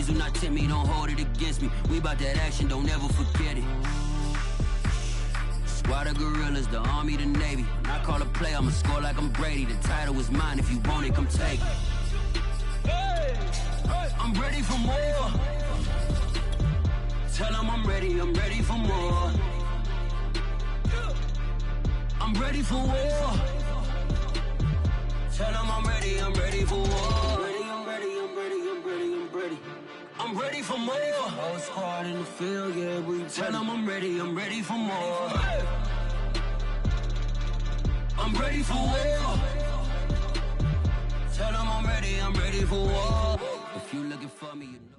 do not tempt me, don't hold it against me. We about that action, don't ever forget it. Squad of gorillas, the army, the navy. When I call a play, I'ma score like I'm Brady. The title is mine, if you want it, come take it. I'm ready for more. Tell them I'm ready for more. I'm ready for war. Tell them I'm ready for war. I'm ready for more. Whole squad in the field, yeah, we tell them I'm ready for more. I'm ready for war. Tell them I'm ready for war. If you looking for me, you know.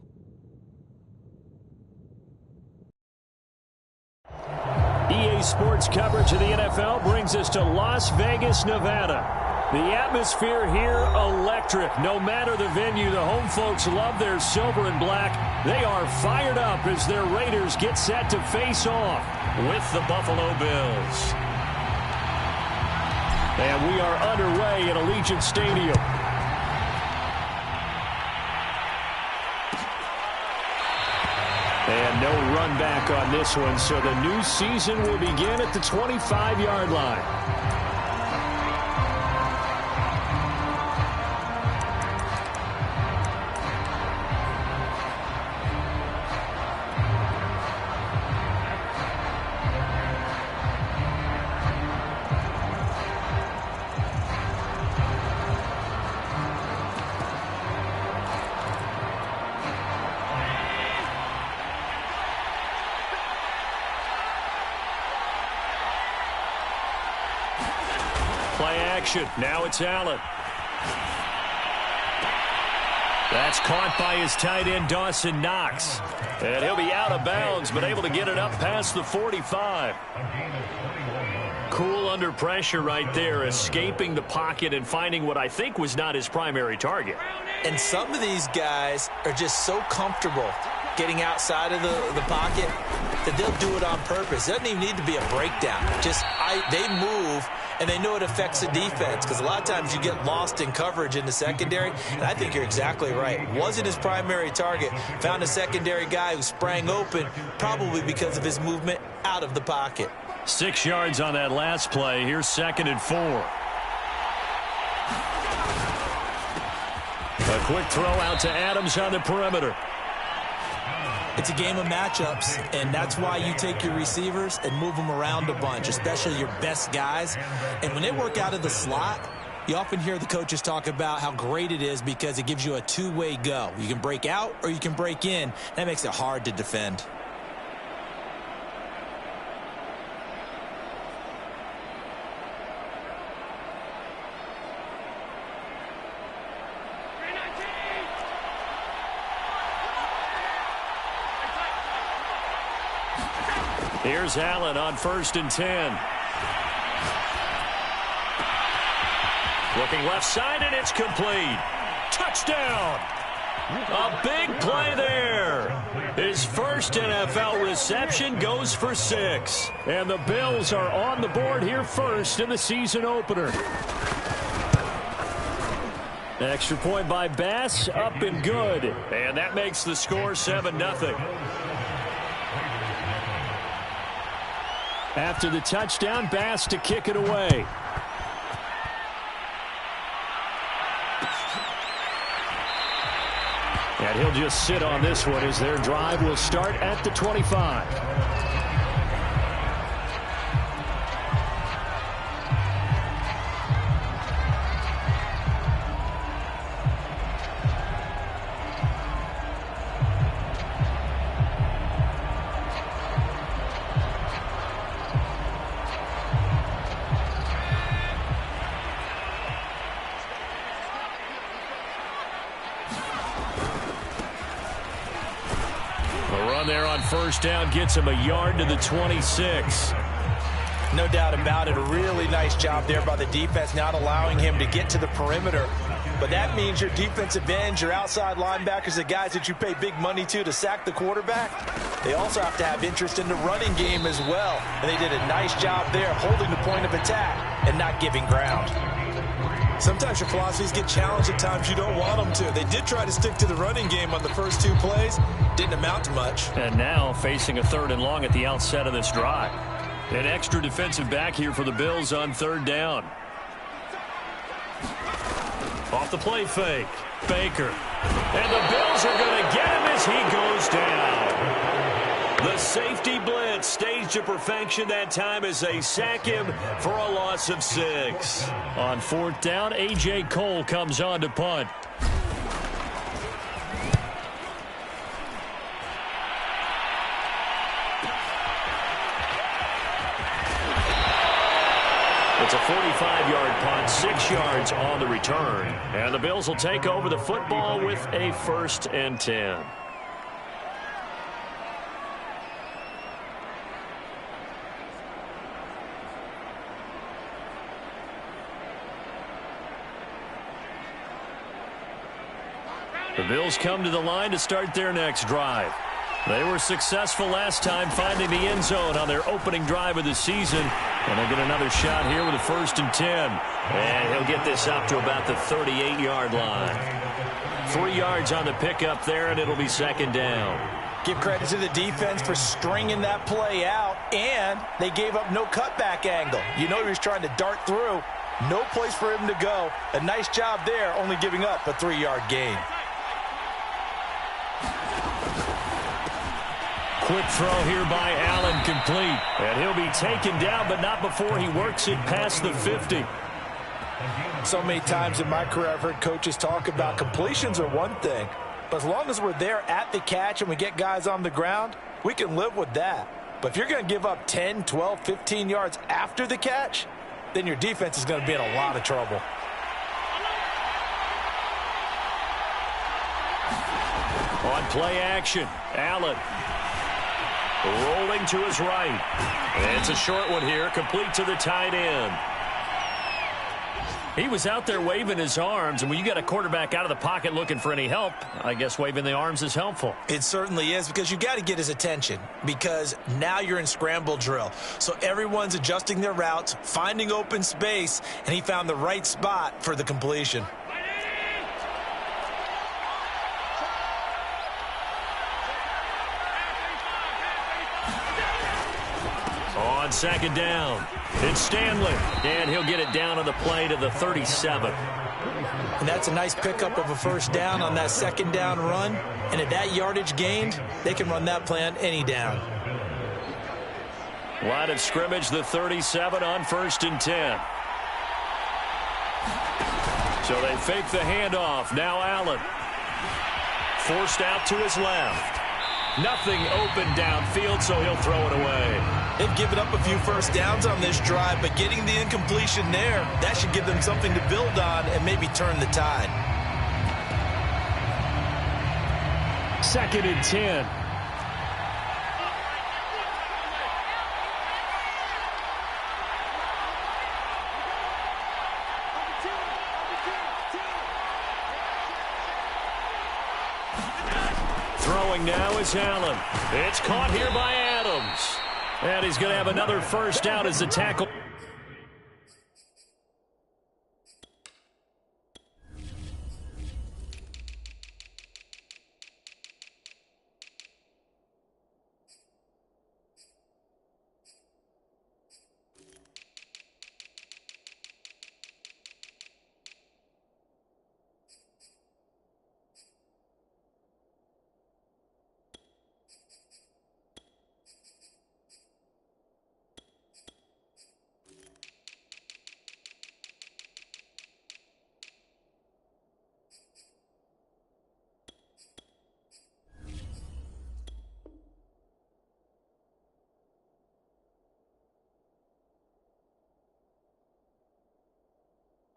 EA Sports coverage of the NFL brings us to Las Vegas, Nevada. The atmosphere here, electric. No matter the venue, the home folks love their silver and black. They are fired up as their Raiders get set to face off with the Buffalo Bills. And we are underway at Allegiant Stadium. And no run back on this one, so the new season will begin at the 25-yard line. Play action. Now it's Allen. That's caught by his tight end, Dawson Knox. And he'll be out of bounds, but able to get it up past the 45. Cool under pressure right there, escaping the pocket and finding what I think was not his primary target. And some of these guys are just so comfortable getting outside of the pocket that they'll do it on purpose. It doesn't even need to be a breakdown. Just they move, and they know it affects the defense because a lot of times you get lost in coverage in the secondary, and I think you're exactly right. Wasn't his primary target. Found a secondary guy who sprang open, probably because of his movement out of the pocket. 6 yards on that last play. Here's 2nd and 4. A quick throw out to Adams on the perimeter. It's a game of matchups, and that's why you take your receivers and move them around a bunch, especially your best guys. And when they work out of the slot, you often hear the coaches talk about how great it is because it gives you a two-way go. You can break out or you can break in. That makes it hard to defend. Here's Allen on 1st and 10. Looking left side, and it's complete. Touchdown! A big play there. His first NFL reception goes for 6. And the Bills are on the board here first in the season opener. Extra point by Bass, up and good. And that makes the score 7-0. After the touchdown, Bass to kick it away. And he'll just sit on this one as their drive will start at the 25. There on 1st down gets him a yard to the 26. No doubt about it. A really nice job there by the defense, not allowing him to get to the perimeter. But that means your defensive ends, your outside linebackers, the guys that you pay big money to sack the quarterback, they also have to have interest in the running game as well. And they did a nice job there holding the point of attack and not giving ground. Sometimes your philosophies get challenged at times you don't want them to. They did try to stick to the running game on the first 2 plays. Didn't amount to much. And now facing a 3rd and long at the outset of this drive. An extra defensive back here for the Bills on 3rd down. Off the play fake. Baker. And the Bills are going to get him as he goes down. The safety blitz staged to perfection that time as they sack him for a loss of 6. On 4th down, A.J. Cole comes on to punt. It's a 45-yard punt, 6 yards on the return. And the Bills will take over the football with a 1st and 10. The Bills come to the line to start their next drive. They were successful last time finding the end zone on their opening drive of the season. And they get another shot here with a 1st and 10. And he'll get this up to about the 38-yard line. 3 yards on the pickup there, and it'll be 2nd down. Give credit to the defense for stringing that play out, and they gave up no cutback angle. You know he was trying to dart through. No place for him to go. A nice job there, only giving up a 3-yard gain. Quick throw here by Allen, complete. And he'll be taken down, but not before he works it past the 50. So many times in my career I've heard coaches talk about completions are one thing, but as long as we're there at the catch and we get guys on the ground, we can live with that. But if you're going to give up 10, 12, 15 yards after the catch, then your defense is going to be in a lot of trouble. On play action, Allen rolling to his right. And it's a short one here, complete to the tight end. He was out there waving his arms, and when you got a quarterback out of the pocket looking for any help, I guess waving the arms is helpful. It certainly is, because you got to get his attention, because now you're in scramble drill. So everyone's adjusting their routes, finding open space, and he found the right spot for the completion. On 2nd down, it's Stanley, and he'll get it down on the play to the 37. And that's a nice pickup of a 1st down on that 2nd down run. And at that yardage gained, they can run that play on any down. Line of scrimmage, the 37 on 1st and 10. So they fake the handoff. Now Allen. Forced out to his left. Nothing open downfield, so he'll throw it away. They've given up a few 1st downs on this drive, but getting the incompletion there, that should give them something to build on and maybe turn the tide. 2nd and 10. Throwing now is Allen. It's caught here by Adams. And he's going to have another 1st down as the tackle.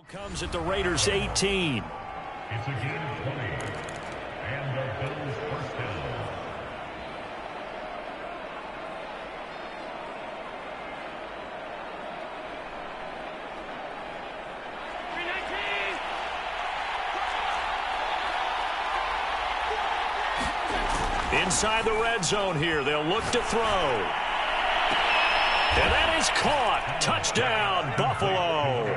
Comes at the Raiders' 18. It's a game of 20, and the Bills 1st down. Inside the red zone here, they'll look to throw. And that is caught. Touchdown, Buffalo.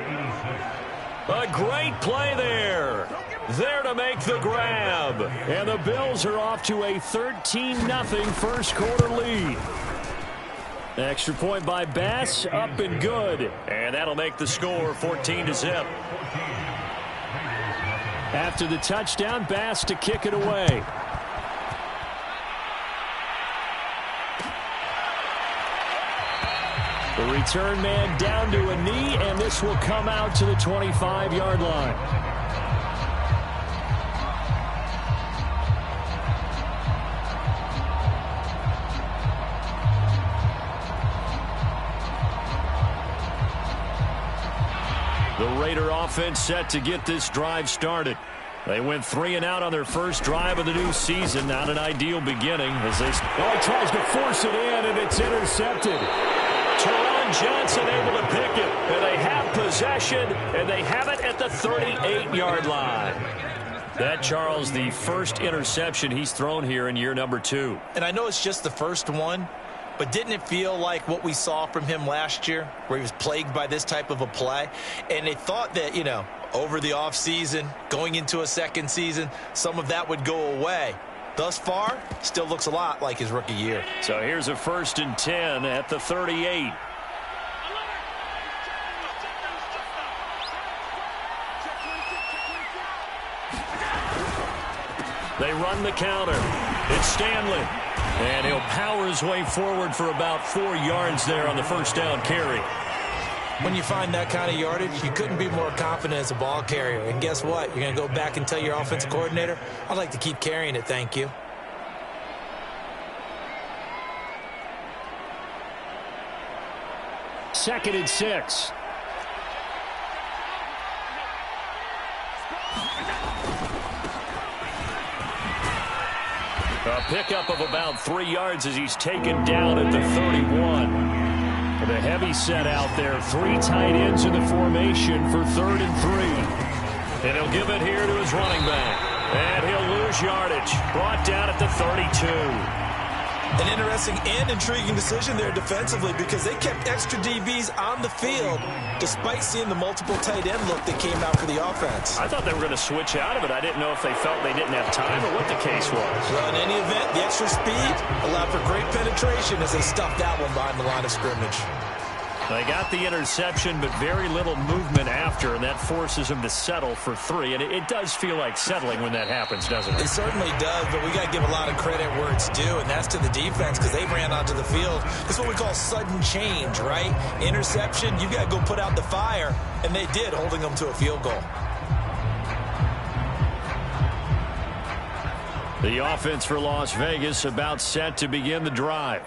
A great play there. There to make the grab. And the Bills are off to a 13-0 first quarter lead. Extra point by Bass, up and good. And that'll make the score 14-0. After the touchdown, Bass to kick it away. The return man down to a knee, and this will come out to the 25-yard line. The Raider offense set to get this drive started. They went 3 and out on their first drive of the new season. Not an ideal beginning as they tries to force it in, and it's intercepted. Teron Johnson able to pick it, and they have possession, and they have it at the 38-yard line. That, Charles, the first interception he's thrown here in year number 2. And I know it's just the first one, but didn't it feel like what we saw from him last year, where he was plagued by this type of a play? And they thought that, over the offseason, going into a second season, some of that would go away. Thus far, still looks a lot like his rookie year. So here's a 1st and 10 at the 38. They run the counter. It's Stanley. And he'll power his way forward for about 4 yards there on the first down carry. When you find that kind of yardage, you couldn't be more confident as a ball carrier. And guess what? You're going to go back and tell your offensive coordinator, I'd like to keep carrying it, thank you. Second and 6. A pickup of about 3 yards as he's taken down at the 31. The heavy set out there. 3 tight ends in the formation for 3rd and 3. And he'll give it here to his running back. And he'll lose yardage. Brought down at the 32. An interesting and intriguing decision there defensively because they kept extra DBs on the field despite seeing the multiple tight end look that came out for the offense. I thought they were going to switch out of it. I didn't know if they felt they didn't have time or what the case was. Well, in any event, the extra speed allowed for great penetration as they stuffed that one behind the line of scrimmage. They got the interception, but very little movement after, and that forces them to settle for 3. And it does feel like settling when that happens, doesn't it? It certainly does, but we got to give a lot of credit where it's due, and that's to the defense because they ran onto the field. It's what we call sudden change, right? Interception, you got to go put out the fire, and they did, holding them to a field goal. The offense for Las Vegas about set to begin the drive.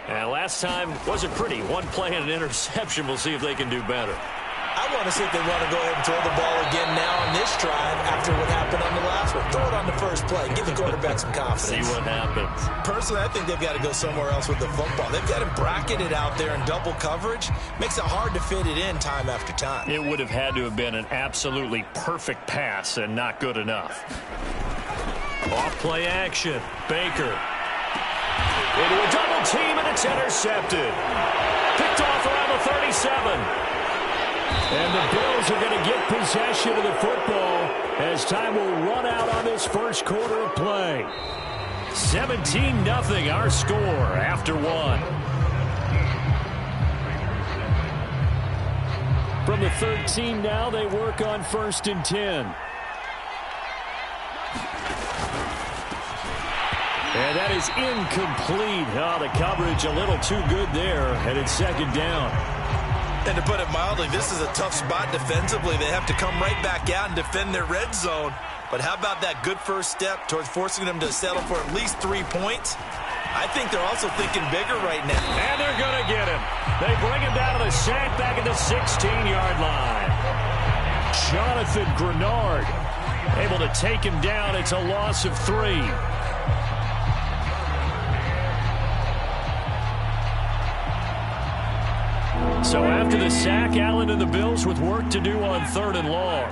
And last time wasn't pretty. 1 play and an interception. We'll see if they can do better. I want to see if they want to go ahead and throw the ball again now on this drive after what happened on the last one. Throw it on the first play. Give the quarterback some confidence. See what happens. Personally, I think they've got to go somewhere else with the football. They've got him bracketed out there in double coverage. Makes it hard to fit it in time after time. It would have had to have been an absolutely perfect pass and not good enough. Off play action. Baker. Into a double team, and it's intercepted. Picked off around the 37. And the Bills are going to get possession of the football as time will run out on this first quarter of play. 17-0 our score after 1. From the 13 now, they work on 1st and 10. And that is incomplete. Oh, the coverage a little too good there, and it's 2nd down. And to put it mildly, this is a tough spot defensively. They have to come right back out and defend their red zone. But how about that good first step towards forcing them to settle for at least 3 points? I think they're also thinking bigger right now. And they're going to get him. They bring him down to the sack back at the 16-yard line. Jonathan Grenard able to take him down. It's a loss of 3. So after the sack, Allen and the Bills with work to do on 3rd and long.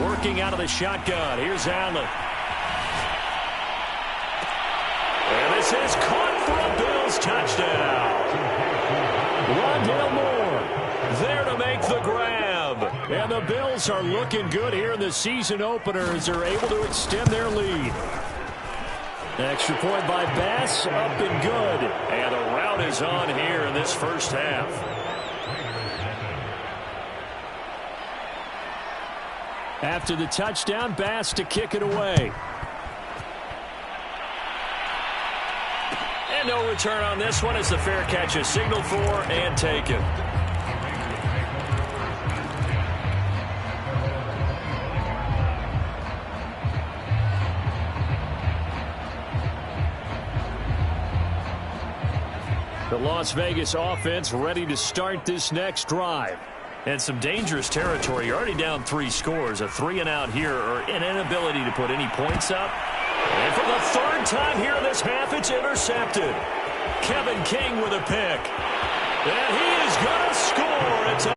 Working out of the shotgun. Here's Allen. And this is caught for a Bills touchdown. Rondale Moore there to make the grab. And the Bills are looking good here in the season opener as they're able to extend their lead. Extra point by Bass, up and good. And the rout is on here in this first half. After the touchdown, Bass to kick it away. And no return on this one as the fair catch is signaled for and taken. The Las Vegas offense ready to start this next drive. And some dangerous territory. You're already down 3 scores. A 3-and-out here or an inability to put any points up. And for the third time here in this half, it's intercepted. Kevin King with a pick. And he is going to score. It's a